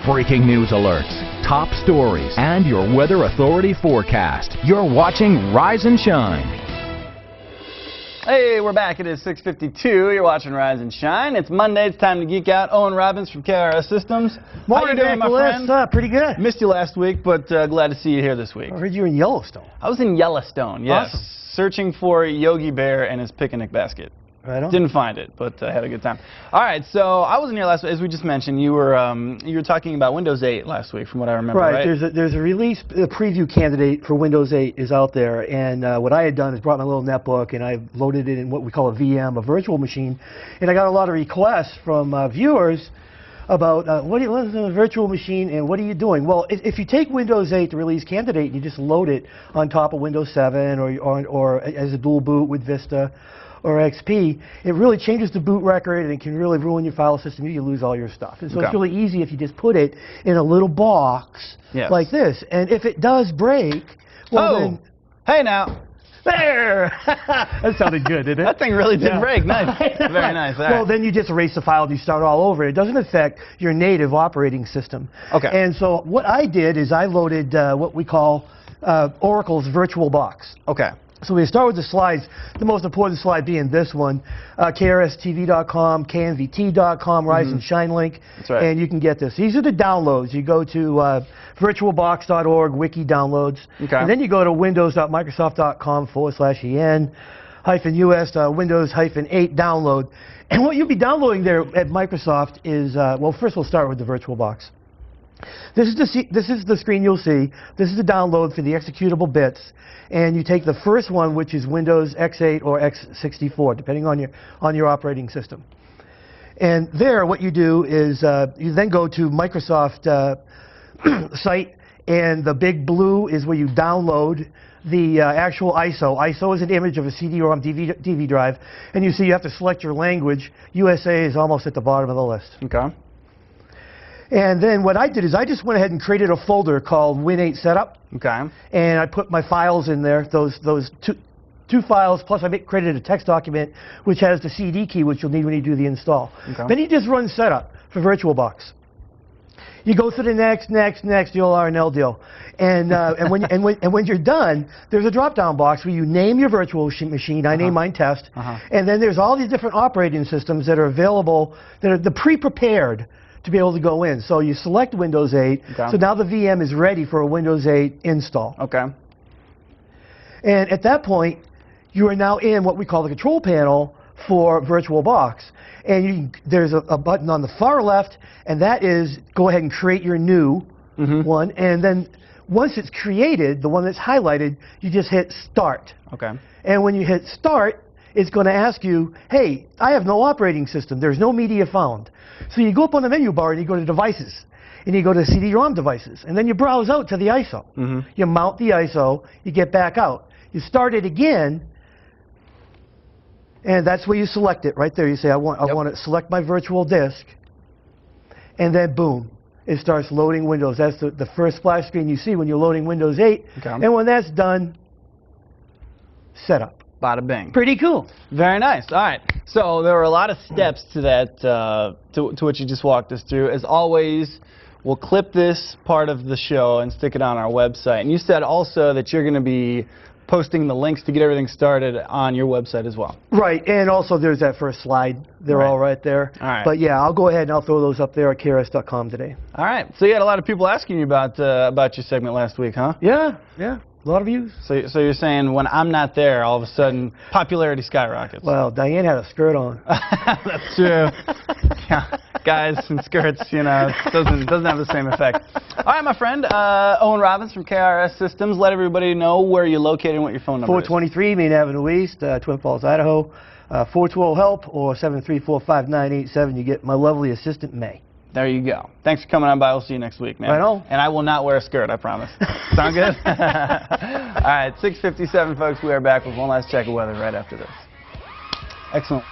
breaking news alerts, top stories, and your Weather Authority forecast. You're watching Rise and Shine. Hey, we're back. It is 6:52. You're watching Rise and Shine. It's Monday. It's time to geek out. Owen Robbins from KRS Systems. Morning, How you doing, my friend? Pretty good. Missed you last week, but glad to see you here this week. I heard you were in Yellowstone. I was in Yellowstone, yes. Awesome. Searching for Yogi Bear and his picnic basket. Right on. Didn't find it, but had a good time. All right, so I wasn't here last week. As we just mentioned, you were talking about Windows 8 last week, from what I remember, right? There's a release, a preview candidate for Windows 8 is out there, and what I had done is brought my little netbook and I loaded it in what we call a VM, a virtual machine, and I got a lot of requests from viewers about what is a virtual machine and what are you doing? Well, if you take Windows 8, the release candidate, and you just load it on top of Windows 7 or as a dual boot with Vista or XP, it really changes the boot record and it can really ruin your file system. You lose all your stuff. And so it's really easy if you just put it in a little box like this. And if it does break, well then... Hey now! There! That sounded good, didn't it? That thing really did break. Nice. Very nice. All well, then you just erase the file and you start all over. It doesn't affect your native operating system. Okay. And so what I did is I loaded what we call Oracle's VirtualBox. Okay. So we start with the slides, the most important slide being this one, krstv.com, knvt.com, Rise and Shine link, and you can get this. These are the downloads. You go to virtualbox.org, wiki downloads, and then you go to windows.microsoft.com/en-us Windows-8 download. And what you'll be downloading there at Microsoft is, well, first we'll start with the VirtualBox. This is the screen you'll see. This is the download for the executable bits, and you take the first one, which is Windows X8 or X64, depending on your operating system. And there, what you do is you then go to Microsoft site, and the big blue is where you download the actual ISO. ISO is an image of a CD-ROM DVD drive, and you see you have to select your language. USA is almost at the bottom of the list. Okay. And then what I did is I just went ahead and created a folder called Win8 Setup. Okay. And I put my files in there, those two files, plus I created a text document which has the CD key, which you'll need when you do the install. Okay. Then you just run Setup for VirtualBox. You go through the next, the old R&L deal. And, when you're done, there's a drop-down box where you name your virtual machine. I name mine Test. And then there's all these different operating systems that are available, that are the pre-prepared to be able to go in. So you select Windows 8, so now the VM is ready for a Windows 8 install. Okay. And at that point, you are now in what we call the control panel for VirtualBox. And there's a button on the far left, and that is go ahead and create your new one. And then once it's created, the one that's highlighted, you just hit Start. Okay. And when you hit Start, it's going to ask you, hey, I have no operating system. There's no media found. So you go up on the menu bar and you go to Devices, and you go to CD-ROM devices, and then you browse out to the ISO. You mount the ISO, you get back out. You start it again, and that's where you select it right there. You say, I want to select my virtual disk, and then boom, it starts loading Windows. That's the first splash screen you see when you're loading Windows 8. And when that's done, Setup. Bada bing. Pretty cool. Very nice. All right. So there were a lot of steps to that, to what you just walked us through. As always, we'll clip this part of the show and stick it on our website. And you said also that you're going to be posting the links to get everything started on your website as well. Right. And also there's that first slide. They're all right there. All right. But yeah, I'll go ahead and I'll throw those up there at krs.com today. All right. So you had a lot of people asking you about your segment last week, huh? Yeah. Yeah. A lot of views. So you're saying when I'm not there, all of a sudden popularity skyrockets. Well, Diane had a skirt on. That's true. Yeah, guys in skirts, you know, doesn't have the same effect. All right, my friend, Owen Robbins from KRS Systems. Let everybody know where you're located and what your phone number is. 423 Main Avenue East, Twin Falls, Idaho. 412-HELP or 734-5987. You get my lovely assistant, May. There you go. Thanks for coming on by. We'll see you next week, man. Right on. And I will not wear a skirt, I promise. Sound good? All right, 6:57, folks. We are back with one last check of weather right after this. Excellent.